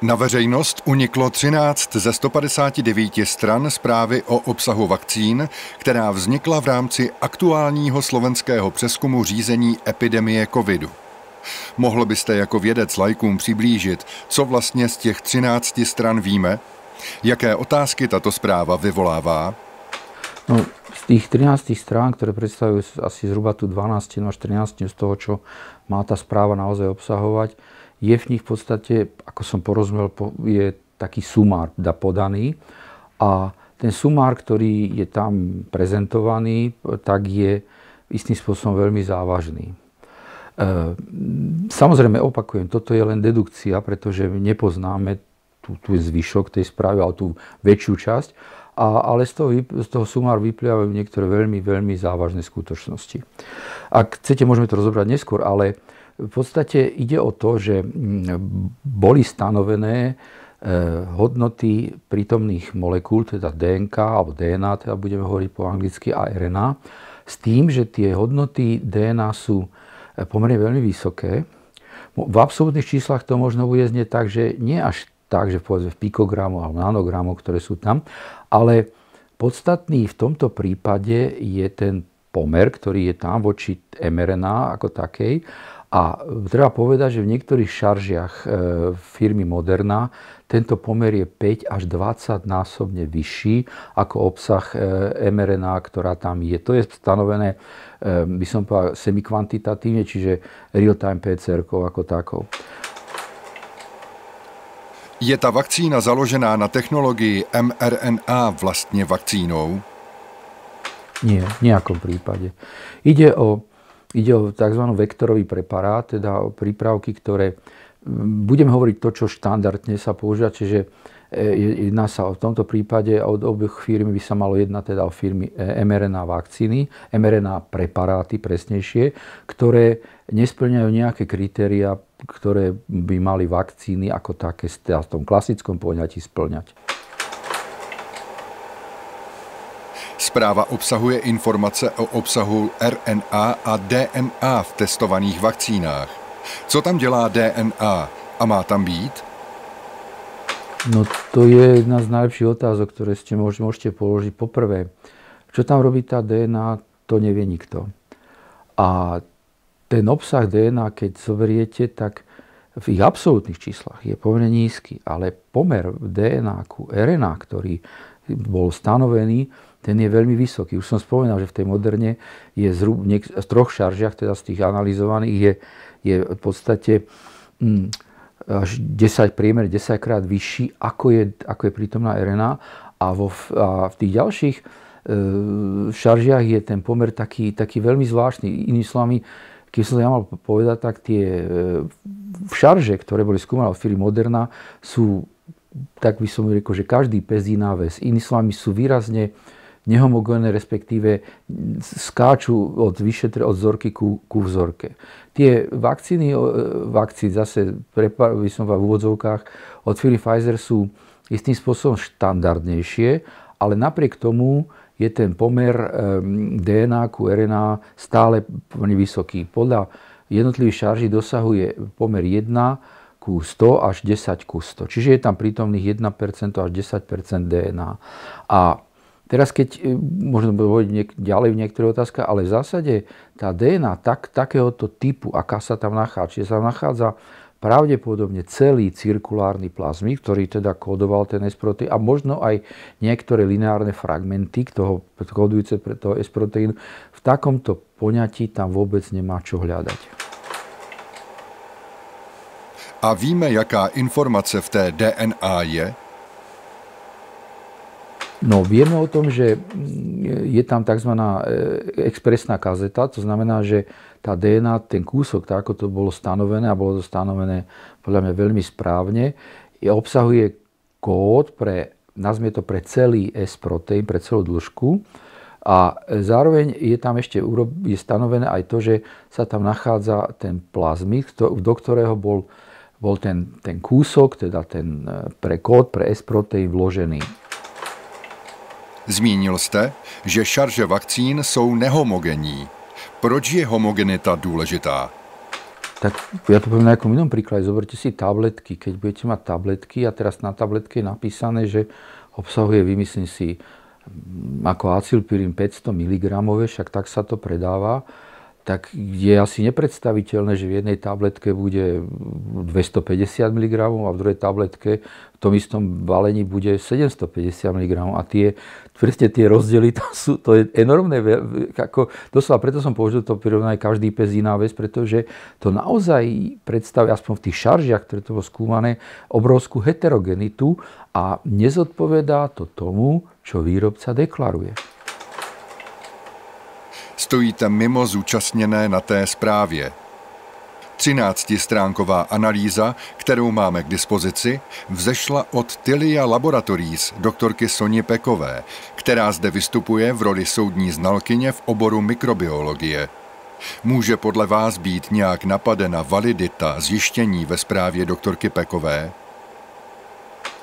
Na veřejnost uniklo 13 ze 159 stran zprávy o obsahu vakcín, která vznikla v rámci aktuálního slovenského přezkumu řízení epidemie covidu. Mohl byste jako vědec laikům přiblížit, co vlastně z těch 13 stran víme? Jaké otázky tato zpráva vyvolává? No, z tých 13 strán, ktoré predstavujú asi zhruba tú 12 až 13 z toho, čo má tá správa naozaj obsahovať, je v nich v podstate, ako som porozumel, je taký sumár podaný. A ten sumár, ktorý je tam prezentovaný, tak je istým spôsobom veľmi závažný. Samozrejme, opakujem, toto je len dedukcia, pretože nepoznáme tu zvyšok tej správy, ale tú väčšiu časť. Ale z toho sumáru vyplývajú niektoré veľmi, veľmi závažné skutočnosti. Ak chcete, môžeme to rozobrať neskôr, ale v podstate ide o to, že boli stanovené hodnoty prítomných molekúl, teda DNK alebo DNA, teda budeme hovoriť po anglicky, a RNA, s tým, že tie hodnoty DNA sú pomerne veľmi vysoké. V absolútnych číslach to možno bude znieť tak, že nie až tak, že povedzme v pikogramoch alebo nanogramoch, ktoré sú tam, ale podstatný v tomto prípade je ten pomer, ktorý je tam voči mRNA ako takej. A treba povedať, že v niektorých šaržiach firmy Moderna tento pomer je 5 až 20 násobne vyšší ako obsah mRNA, ktorá tam je. To je stanovené, by som povedal, semikvantitatívne, čiže real-time PCR-kou ako takou. Je ta vakcína založená na technologii mRNA vlastně vakcínou? Nie, v nejakom prípade. Ide o tzv. Vektorový preparát, teda o prípravky, ktoré, budem hovoriť to, čo štandardne sa používa, čiže jedná sa v tomto prípade od oboch firmy by sa malo jednať teda o firmy mRNA vakcíny, mRNA preparáty presnejšie, ktoré nesplňajú nejaké kritériá, ktoré by mali vakcíny ako také v tom klasickom poňatí spĺňať. Zpráva obsahuje informace o obsahu RNA a DNA v testovaných vakcínách. Co tam dělá DNA a má tam být? No to je jedna z najlepších otázok, ktoré ste môžete položiť. Poprvé, čo tam robí tá DNA, to nevie nikto. A ten obsah DNA, keď zoberiete, tak v ich absolútnych číslach je pomerne nízky, ale pomer DNA ku RNA, ktorý bol stanovený, ten je veľmi vysoký. Už som spomínal, že v tej Moderne je v troch šaržiach, teda z tých analyzovaných, je v podstate až 10 krát vyšší, ako je prítomná RNA. A v tých ďalších šaržiach je ten pomer taký veľmi zvláštny. Inými slovami, keď som to ja mal povedať, tak tie šarže, ktoré boli skúmané od firmy Moderna, sú, tak by som řekl, že každý pes iná ves. Inými slovami, sú výrazne nehomogénne, respektíve skáču od vzorky ku vzorke. Tie vakcíny zase, by som v úvodzovkách, od firmy Pfizer sú istým spôsobom štandardnejšie, ale napriek tomu je ten pomer DNA ku RNA stále vysoký. Podľa jednotlivých šarží dosahuje pomer 1 ku 100 až 10 ku 100. Čiže je tam prítomných 1% až 10% DNA. A teraz, keď možno hovoriť ďalej v niektorých otázkach, ale v zásade tá DNA takéhoto typu, aká sa tam nachádza, čiže sa nachádza pravdepodobne celý cirkulárny plazmík, ktorý teda kódoval ten S-proteín a možno aj niektoré lineárne fragmenty toho kódujúce pre toho S-proteínu. V takomto poňatí tam vôbec nemá čo hľadať. A víme, jaká informace v té DNA je? No, vieme o tom, že je tam tzv. Expresná kazeta, to znamená, že tá DNA, ten kúsok, tak ako to bolo stanovené, a bolo to stanovené podľa mňa veľmi správne, obsahuje kód nazvime to pre celý S-proteín, pre celú dĺžku. A zároveň je tam ešte stanovené aj to, že sa tam nachádza ten plazmík, do ktorého bol ten kúsok, teda ten kód pre S-proteín vložený. Zmínil jste, že šarže vakcín jsou nehomogenní. Proč je homogenita důležitá? Tak ja to poviem na nejakom inom príklade. Zoberte si tabletky. Keď budete mať tabletky a teraz na tabletke je napísané, že obsahuje, vymyslím si, ako acylpyrín 500 mg, však tak sa to predáva, tak je asi nepredstaviteľné, že v jednej tabletke bude 250 mg a v druhej tabletke v tom istom balení bude 750 mg. A presne tie rozdiely, to je enormné. Doslova preto som použil to prirovnanie každý pes iná vec, pretože to naozaj predstavuje, aspoň v tých šaržiach, ktoré to bolo skúmané, obrovskú heterogenitu a nezodpovedá to tomu, čo výrobca deklaruje. Stojíte mimo zúčastněné na té zprávě. 13stránková analýza, kterou máme k dispozici, vzešla od Tilia Laboratories doktorky Soni Pekové, která zde vystupuje v roli soudní znalkyně v oboru mikrobiologie. Může podle vás být nějak napadena validita zjištění ve zprávě doktorky Pekové?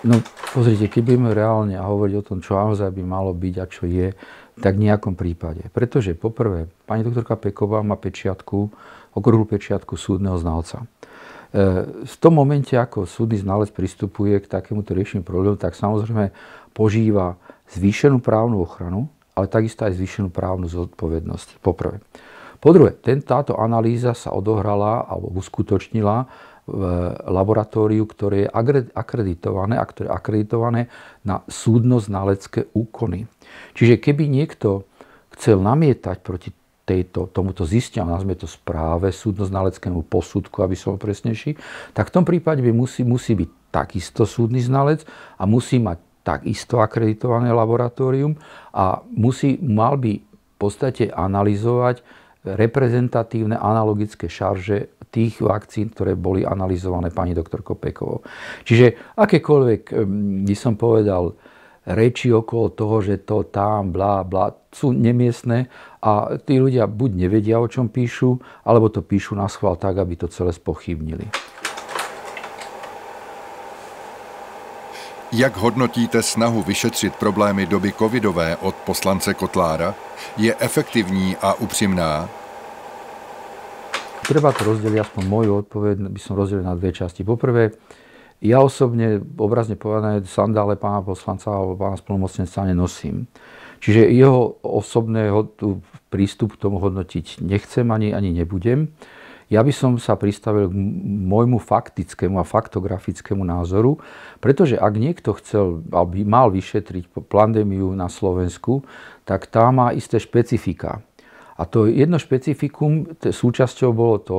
No pozrite, keď budeme reálne hovoriť o tom, čo naozaj by malo byť a čo je, tak v nejakom prípade. Pretože poprvé, pani doktorka Peková má pečiatku, okrúhlu pečiatku súdneho znalca. V tom momente, ako súdny znalec pristupuje k takémuto riešeniu problému, tak samozrejme požíva zvýšenú právnu ochranu, ale takisto aj zvýšenú právnu zodpovednosť. Poprvé. Po druhé, táto analýza sa odohrala alebo uskutočnila v laboratóriu, ktoré je akreditované a ktoré je akreditované na súdno-znalecké úkony. Čiže keby niekto chcel namietať proti tomuto zisteniu, nazvime to správe, súdno-znaleckému posudku, aby som presnejší, tak v tom prípade musí byť takisto súdny znalec a musí mať takisto akreditované laboratórium a mal by v podstate analyzovať reprezentatívne analogické šarže tých vakcín, ktoré boli analyzované pani doktorkou Pekovou. Čiže akékoľvek, by som povedal, reči okolo toho, že to tam, blá, blá, sú nemiestne a tí ľudia buď nevedia, o čom píšu, alebo to píšu na schvál tak, aby to celé spochybnili. Jak hodnotíte snahu vyšetřit problémy doby covidové od poslance Kotlára? Je efektivní a upřímná? Treba to rozdeliť, aspoň moju odpoveď by som rozdelil na dve časti. Poprvé, ja osobne, obrazne povedané, sandále pána poslanca alebo pána splnomocnenca nenosím. Čiže jeho osobný prístup k tomu hodnotiť nechcem ani nebudem. Ja by som sa pristavil k môjmu faktickému a faktografickému názoru, pretože ak niekto chcel, aby mal vyšetriť pandémiu na Slovensku, tak tá má isté špecifika. A to jedno špecifikum, súčasťou bolo to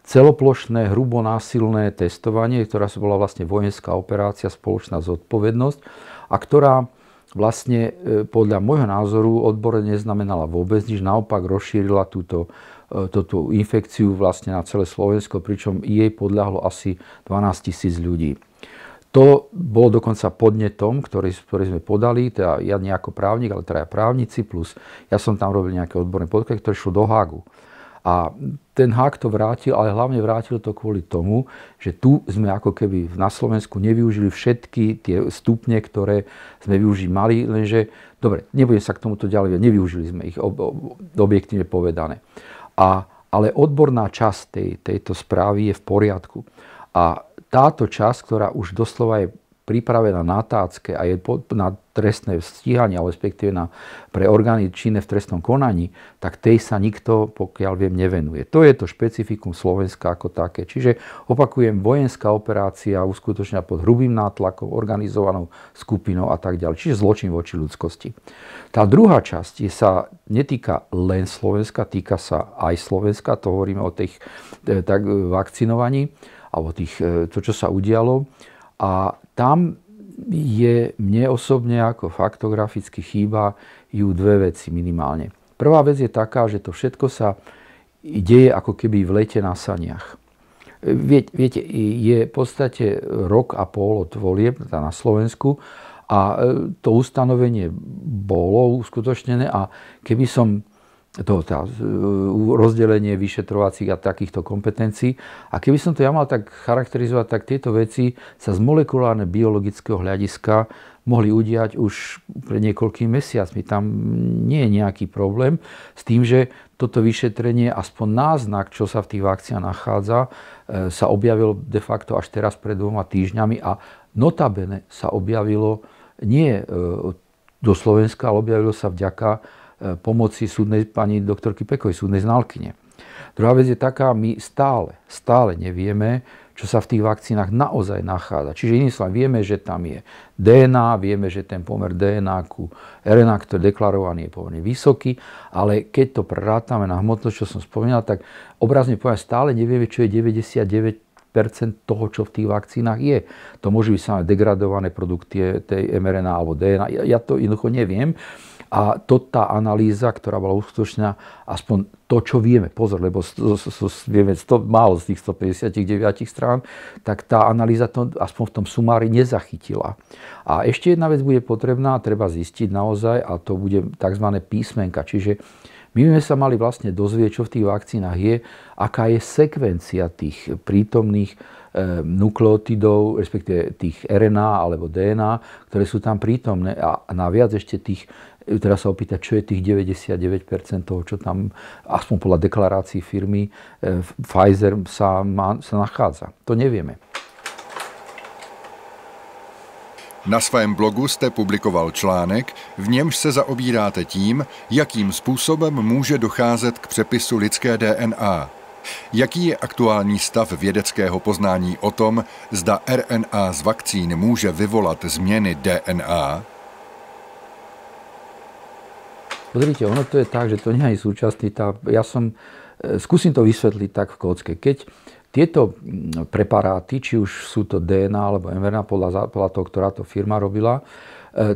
celoplošné, hrubonásilné testovanie, ktorá bola vlastne vojenská operácia, spoločná zodpovednosť a ktorá vlastne podľa môjho názoru odborne neznamenala vôbec nič, naopak rozšírila túto infekciu vlastne na celé Slovensko, pričom jej podľahlo asi 12 000 ľudí. To bolo dokonca podnetom, ktorý sme podali, teda ja nie ako právnik, ale teda právnici, plus ja som tam robil nejaké odborné podklady, ktoré šlo do Hágu. A ten Hák to vrátil, ale hlavne vrátil to kvôli tomu, že tu sme ako keby na Slovensku nevyužili všetky tie stupne, ktoré sme využiť mali, lenže, dobre, nebudem sa k tomuto ďalej, nevyužili sme ich objektívne povedané. Ale odborná časť tejto správy je v poriadku. A táto časť, ktorá už doslova je pripravená na tácke a je na trestné stíhanie, ale respektíve pre orgány činné v trestnom konaní, tak tej sa nikto, pokiaľ viem, nevenuje. To je to špecifikum Slovenska ako také. Čiže opakujem, vojenská operácia uskutočnená pod hrubým nátlakom, organizovanou skupinou a tak ďalej. Čiže zločin voči ľudskosti. Tá druhá časť sa netýka len Slovenska, týka sa aj Slovenska. To hovoríme o tých vakcinovaní alebo to, čo sa udialo. A tam je mne osobne ako faktograficky chýbajú dve veci minimálne. Prvá vec je taká, že to všetko sa deje ako keby v lete na saniach. Viete, je v podstate rok a pol od volieb na Slovensku a to ustanovenie bolo uskutočnené a keby som rozdelenie vyšetrovacích a takýchto kompetencií. A keby som to ja mal tak charakterizovať, tak tieto veci sa z molekulárne-biologického hľadiska mohli udiať už pred niekoľkými mesiacmi. Tam nie je nejaký problém s tým, že toto vyšetrenie, aspoň náznak, čo sa v tých vakcínach nachádza, sa objavilo de facto až teraz pred 2 týždňami a notabene sa objavilo nie do Slovenska, ale objavilo sa vďaka pomoci súdnej pani doktorky Pekovej, súdnej znalkyne. Druhá vec je taká, my stále nevieme, čo sa v tých vakcínach naozaj nachádza. Čiže iným slovom, vieme, že tam je DNA, vieme, že ten pomer DNA ku RNA, ktorý je deklarovaný, je pomerne vysoký, ale keď to prerátame na hmotnosť, čo som spomínal, tak obrazne povedať, stále nevieme, čo je 99% toho, čo v tých vakcínach je. To môžu byť samé degradované produkty tej mRNA alebo DNA. Ja to jednoducho neviem. A tá analýza, ktorá bola uskutočnená, aspoň to, čo vieme, pozor, lebo vieme málo z tých 159 strán, tak tá analýza to aspoň v tom sumári nezachytila. A ešte jedna vec bude potrebná, treba zistiť naozaj, a to bude tzv. Písmenka. Čiže my by sme sa mali vlastne dozvieť, čo v tých vakcínach je, aká je sekvencia tých prítomných nukleotidov, respektíve tých RNA alebo DNA, ktoré sú tam prítomné. A naviac ešte teraz sa opýtať, čo je tých 99% toho, čo tam, aspoň podľa deklarácií firmy Pfizer sa nachádza. To nevieme. Na svém blogu jste publikoval článek, v němž se zaobíráte tím, jakým způsobem může docházet k přepisu lidské DNA. Jaký je aktuální stav vědeckého poznání o tom, zda RNA z vakcín může vyvolat změny DNA? Pozrite, ono to je tak, že to nie je súčasný. Skúsim to vysvetliť tak v kocke. Keď tieto preparáty, či už sú to DNA alebo mRNA, podľa toho, ktorá to firma robila,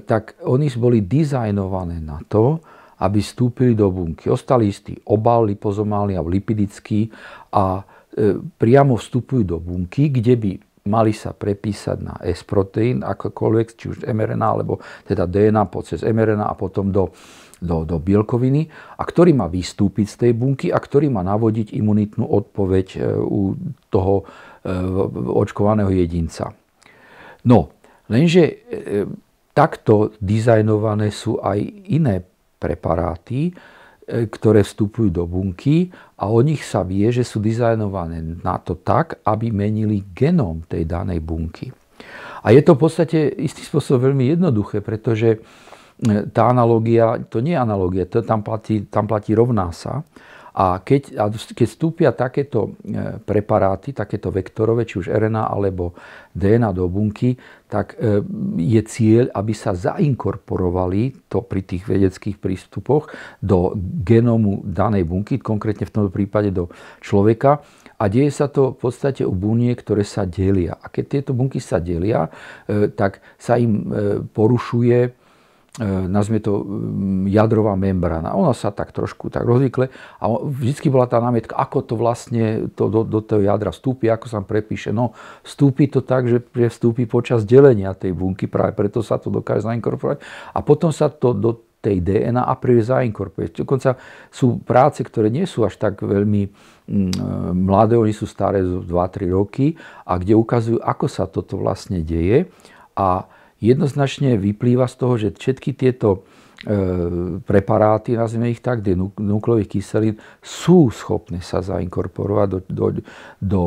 tak oni boli dizajnované na to, aby vstúpili do bunky. Ostali istý obal lipozomálny alebo lipidický a priamo vstupujú do bunky, kde by mali sa prepísať na S-proteín, akokoľvek, či už mRNA, alebo teda DNA cez mRNA a potom do bielkoviny, a ktorý má vystúpiť z tej bunky a ktorý má navodiť imunitnú odpoveď u toho očkovaného jedinca. No, lenže takto dizajnované sú aj iné preparáty, ktoré vstupujú do bunky a o nich sa vie, že sú dizajnované na to tak, aby menili genóm tej danej bunky. A je to v podstate istým spôsobom veľmi jednoduché, pretože tá analogia, to nie je analogia, to tam platí rovná sa. A keď vstúpia takéto preparáty, takéto vektorové, či už RNA alebo DNA do bunky, tak je cieľ, aby sa zainkorporovali to pri tých vedeckých prístupoch do genómu danej bunky, konkrétne v tomto prípade do človeka. A deje sa to v podstate u buniek, ktoré sa delia. A keď tieto bunky sa delia, tak sa im porušuje, nazvime to, jadrová membrána. Ona sa tak trošku tak rozvykle a vždycky bola tá námietka, ako to vlastne do toho jadra vstúpi, ako sa prepíše. No, vstúpi to tak, že vstúpi počas delenia tej bunky, práve preto sa to dokáže zainkorporovať a potom sa to do tej DNA a príde zainkorporovať. Dokonca sú práce, ktoré nie sú až tak veľmi mladé, oni sú staré 2-3 roky a kde ukazujú, ako sa toto vlastne deje a jednoznačne vyplýva z toho, že všetky tieto preparáty, nazvime ich tak, nukleových kyselín, sú schopné sa zainkorporovať do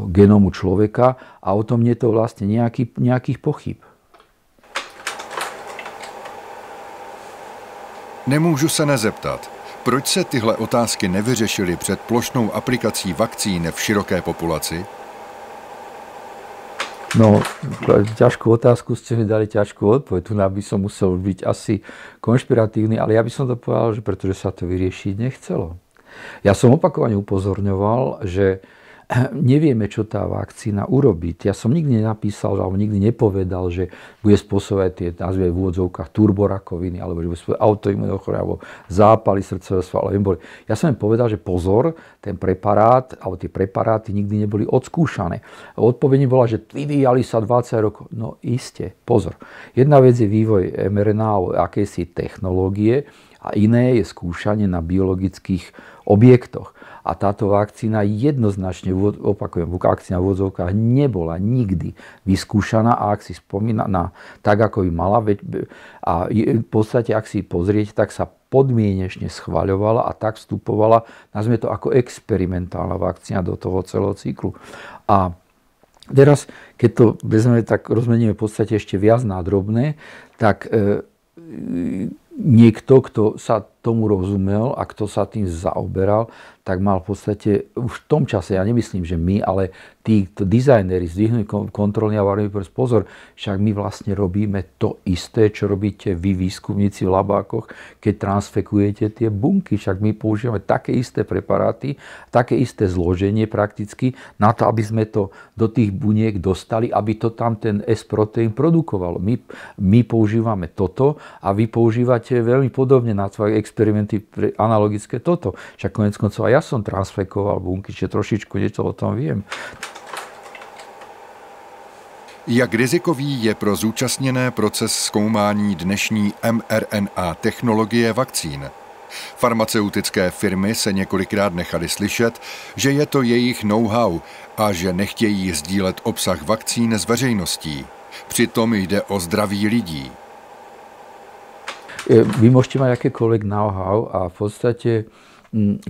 genómu človeka a o tom nie je to vlastne nejakých pochyb. Nemůžu se nezeptat, proč se tyhle otázky nevyřešily před plošnou aplikací vakcín v široké populaci? No, ťažkú otázku ste mi dali, ťažkú odpoveď. Tu by som musel byť asi konšpiratívny, ale ja by som to povedal, že pretože sa to vyriešiť nechcelo. Ja som opakovane upozorňoval, že nevieme, čo tá vakcína urobí. Ja som nikdy nenapísal, alebo nikdy nepovedal, že bude spôsobovať tie, nazvime v úvodzovkách, turborakoviny, alebo že bude spôsobovať autoimunné ochorenia, alebo zápaly srdcového svalu, alebo embolie. Ja som im povedal, že pozor, ten preparát, alebo tie preparáty nikdy neboli odskúšané. Odpoveď bola, že vyvíjali sa 20 rokov. No iste, pozor. Jedna vec je vývoj mRNA alebo akejsi technológie, A iné je skúšanie na biologických objektoch. A táto vakcína jednoznačne, opakujem, vakcína v odzovkách nebola nikdy vyskúšaná a ak si spomína tak, ako by mala, a v podstate, ak si pozriete, tak sa podmienečne schvaľovala a tak vstupovala, nazvime to ako experimentálna vakcína do toho celého cyklu. A teraz, keď to vezmeme, tak rozmeníme v podstate ešte viac na drobné, tak niekto, kto sa tomu rozumel a kto sa tým zaoberal, tak mal v podstate už v tom čase, ja nemyslím, že my, ale tí dizajneri zdvihnuli kontrolný a varovný prst. Pozor, však my vlastne robíme to isté, čo robíte vy výskumníci v labákoch, keď transfekujete tie bunky. Však my používame také isté preparáty, také isté zloženie prakticky na to, aby sme to do tých buniek dostali, aby to tam ten S-proteín produkovalo. My používame toto a vy používate veľmi podobne na svoje experimenty analogické toto. Však konec koncov aj ja som transfekoval bunky, čiže trošičku niečo o tom viem. Jak rizikový je pro zúčastněné proces zkoumání dnešní mRNA technologie vakcín? Farmaceutické firmy se několikrát nechaly slyšet, že je to jejich know-how a že nechtějí sdílet obsah vakcín s veřejností. Přitom jde o zdraví lidí. Vy môžete mať akékoľvek know-how a v podstate,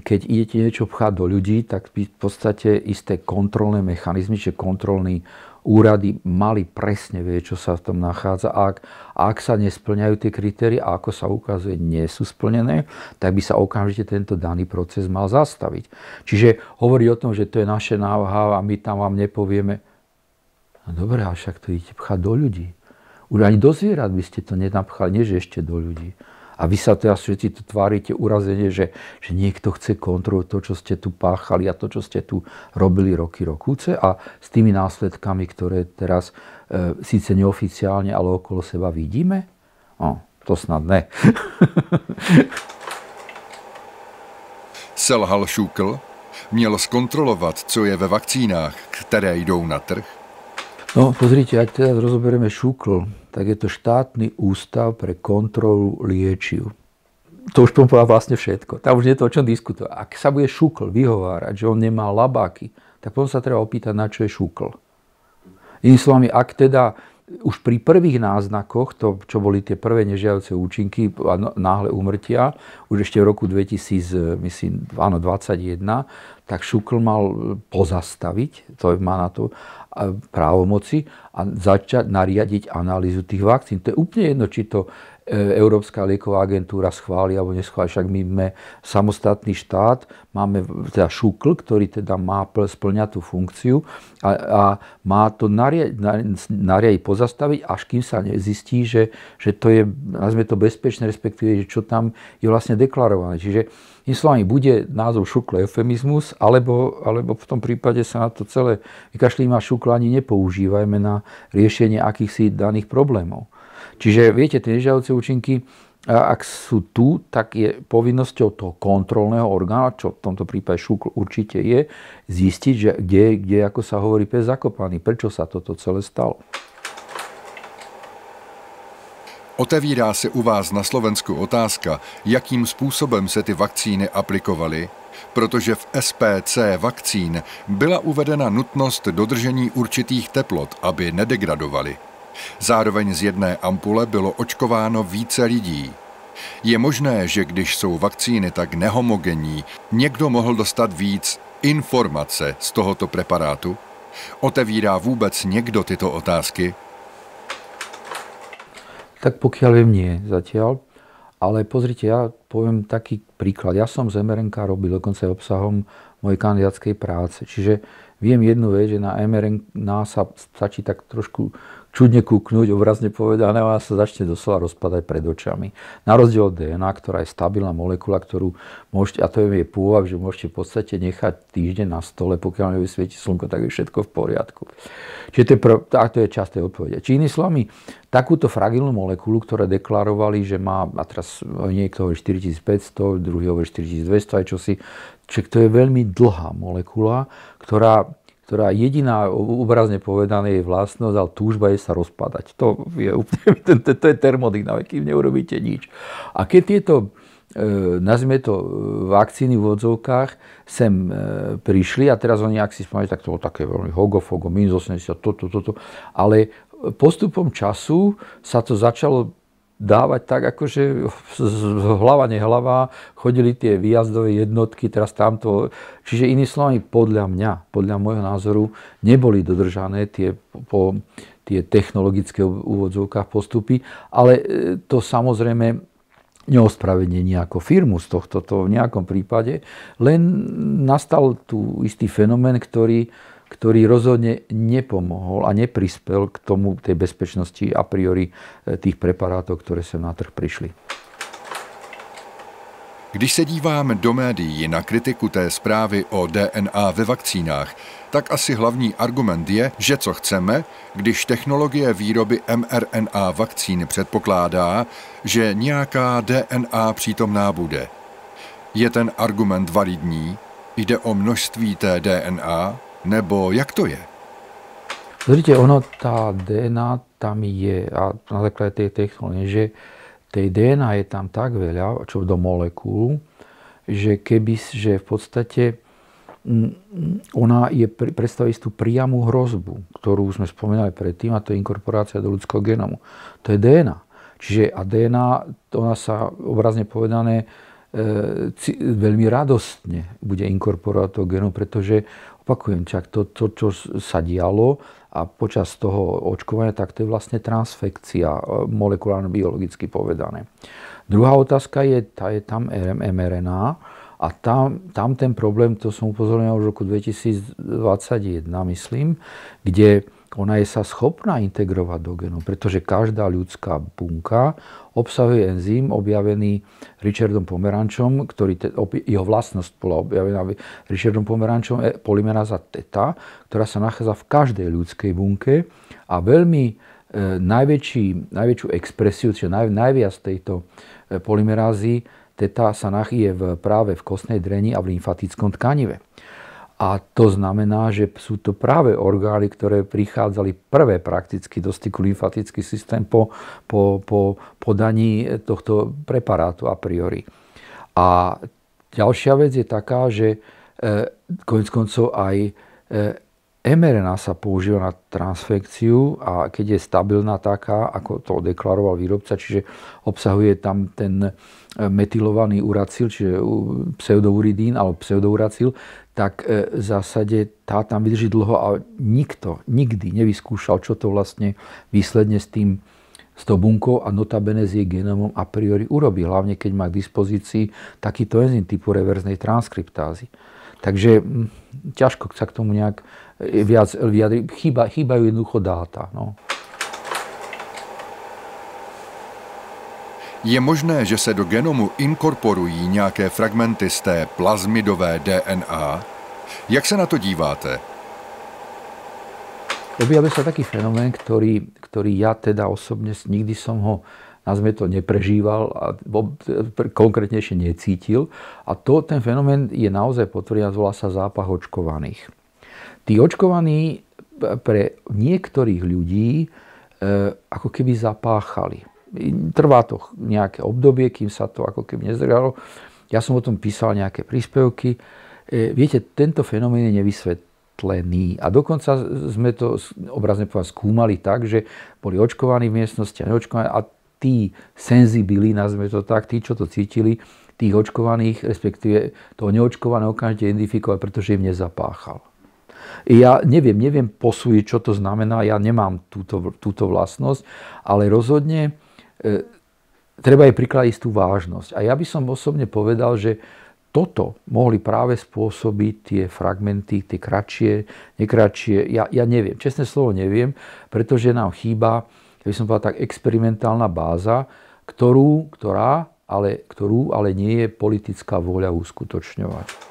keď idete niečo pchať do ľudí, tak v podstate isté kontrolné mechanizmy, čiže kontrolní úrady mali presne vedieť, čo sa v tom nachádza. A ak sa nesplňajú tie kritéria a ako sa ukazuje, nie sú splnené, tak by sa okamžite tento daný proces mal zastaviť. Čiže hovoriť o tom, že to je naše know-how a my tam vám nepovieme, no dobré, a však to idete pchať do ľudí. Už ani do zvierat by ste to nenapchali, nie že ešte do ľudí. A vy sa teraz všetci tu tvárite urazenie, že niekto chce kontrolovať to, čo ste tu páchali a to, čo ste tu robili roky rokúce a s tými následkami, ktoré teraz síce neoficiálne, ale okolo seba vidíme? No, to snad ne. Selhal Šúkl? Měl zkontrolovat, co je ve vakcínách, které jdou na trh? No, pozrite, ak teraz rozoberieme Šúkl, tak je to štátny ústav pre kontrolu liečiv. To už povedal vlastne všetko. Tam už nie je to o čom diskutovať. Ak sa bude Šúkl vyhovárať, že on nemá labáky, tak potom sa treba opýtať, na čo je Šúkl. Inými slovami, ak teda už pri prvých náznakoch, to, čo boli tie prvé nežiaduce účinky a náhle úmrtia, už ešte v roku 2021, tak Šúkl mal pozastaviť, to má na to právomoci a začať nariadiť analýzu tých vakcín. To je úplne jedno, či to Európska lieková agentúra schváli alebo neschváli. Však my sme samostatný štát, máme teda Šúkl, ktorý teda má splňať tú funkciu a má to nariadiť pozastaviť, až kým sa nezistí, že to je, nazvime to bezpečné, respektíve, že čo tam je vlastne deklarované. Čiže slovami bude názov Šúkl eufemizmus, alebo v tom prípade sa na to celé vykašlíme a Šúkl ani nepoužívajme na riešenie akýchsi daných problémov. Čiže viete, tie nežiaduce účinky, ak sú tu, tak je povinnosťou toho kontrolného orgánu, čo v tomto prípade Šúkl určite je, zistiť, že kde ako sa hovorí, pes zakopaný, prečo sa toto celé stalo. Otevírá se u vás na Slovensku otázka, jakým způsobem se ty vakcíny aplikovaly, protože v SPC vakcín byla uvedena nutnost dodržení určitých teplot, aby nedegradovaly. Zároveň z jedné ampule bylo očkováno více lidí. Je možné, že když jsou vakcíny tak nehomogenní, někdo mohl dostat víc informace z tohoto preparátu? Otevírá vůbec někdo tyto otázky? Tak pokiaľ viem, nie zatiaľ. Ale pozrite, ja poviem taký príklad. Ja som z mRNK robil dokonca aj obsahom mojej kandidátskej práce. Čiže viem jednu vec, že na mRNA sa stačí tak trošku čudne kúknúť, obrazne povedané, a sa začne doslova rozpadať pred očami. Na rozdiel od DNA, ktorá je stabilná molekula, ktorú môžete, a to je pôvab, že môžete v podstate nechať týždeň na stole, pokiaľ nevysvieti slnko, tak je všetko v poriadku. Čiže to je časté odpovede. Či inými slovami, takúto fragilnú molekulu, ktoré deklarovali, že má, a teraz niekto hovorí 4500, druhý hovorí 4200, aj čosi, čiže to je veľmi dlhá molekula, ktorá jediná, obrazne povedané, je vlastnosť, ale túžba je sa rozpadať. To je úplne, to je termodynamika, kým neurobíte nič. A keď tieto nazvime to vakcíny v odzovkách, sem prišli a teraz oni, ak si spomínate, tak to bolo také veľmi hogofogo, minus 80, toto, ale postupom času sa to začalo dávať tak, akože hlava nehlava, chodili tie výjazdové jednotky, teraz tamto. Čiže inými slovami, podľa môjho názoru, neboli dodržané tie technologické úvodzovkách postupy, ale to samozrejme neospravedlnie nejakú firmu z tohto v nejakom prípade, len nastal tu istý fenomén, ktorý rozhodne nepomohol a neprispel k tomu tej bezpečnosti a priori tých preparátov, ktoré sem na trh prišli. Když se díváme do médií na kritiku té zprávy o DNA ve vakcínách, tak asi hlavní argument je, že co chceme, když technologie výroby mRNA vakcín předpokládá, že nějaká DNA přítomná bude. Je ten argument validní? Jde o množství té DNA? Nebo jak to je? Pozrite, tá DNA tam je, a na základe tej technológie, že tej DNA je tam tak veľa, čo do molekúl, že v podstate ona predstavuje istú priamu hrozbu, ktorú sme spomínali predtým, a to je inkorporácia do ľudského genomu. To je DNA. Čiže a DNA, ona sa obrazne povedané veľmi radostne bude inkorporovať toho genu, pretože opakujem, to, čo sa dialo a počas toho očkovania, tak to je vlastne transfekcia, molekulárno-biologicky povedané. Druhá otázka je tam mRNA a tam ten problém, to som upozornil už v roku 2021, myslím, kde ona je sa schopná integrovať do genu, pretože každá ľudská bunka obsahuje enzym objavený Richardom Pomerančom, jeho vlastnosť bola objavená Richardom Pomerančom, polymeráza teta, ktorá sa nachádza v každej ľudskej bunke a veľmi najväčšiu expresiu, čiže najviac tejto polymerázy teta sa nachádza práve v kostnej dreni a v lymfatickom tkanive. A to znamená, že sú to práve orgány, ktoré prichádzali prvé prakticky do styku lymfatický systém po podaní tohto preparátu a priori. A ďalšia vec je taká, že koniec koncov aj mRNA sa používa na transfekciu a keď je stabilná taká, ako to deklaroval výrobca, čiže obsahuje tam ten metylovaný uracil, čiže pseudouridín alebo pseudouracil, tak v zásade tá tam vydrží dlho a nikto nikdy nevyskúšal, čo to vlastne výsledne s tou bunkou a notabene s jej genomom a priori urobí. Hlavne keď má k dispozícii takýto enzym typu reverznej transkriptázy. Takže ťažko sa k tomu nejak viac vyjadriť. Chýbajú jednoducho dáta. No. Je možné, že se do genomu inkorporují nějaké fragmenty z té plazmidové DNA? Jak se na to díváte? Objavil sa taký fenomén, ktorý ja teda osobne nikdy som ho, nazvime to, neprežíval a konkrétnejšie necítil. A ten fenomén je naozaj potvrdený, volá sa zápach očkovaných. Tí očkovaní pre niektorých ľudí ako keby zapáchali. Trvá to nejaké obdobie, kým sa to ako keby nezdržalo. Ja som o tom písal nejaké príspevky. Viete, tento fenomén je nevysvetlený. A dokonca sme to obrazne povedať skúmali tak, že boli očkovaní v miestnosti a neočkovaní. A tí senzibili, nazvime to tak, tí, čo to cítili, tých očkovaných, respektíve toho neočkovaného okamžite identifikovať, pretože im nezapáchal. Ja neviem posúdiť, čo to znamená, ja nemám túto vlastnosť, ale rozhodne treba jej prikladať istú vážnosť. A ja by som osobne povedal, že toto mohli práve spôsobiť tie fragmenty, tie kratšie, nekratšie. Ja neviem, čestné slovo neviem, pretože nám chýba, ja by som povedal tak, experimentálna báza, ktorú ale nie je politická vôľa uskutočňovať.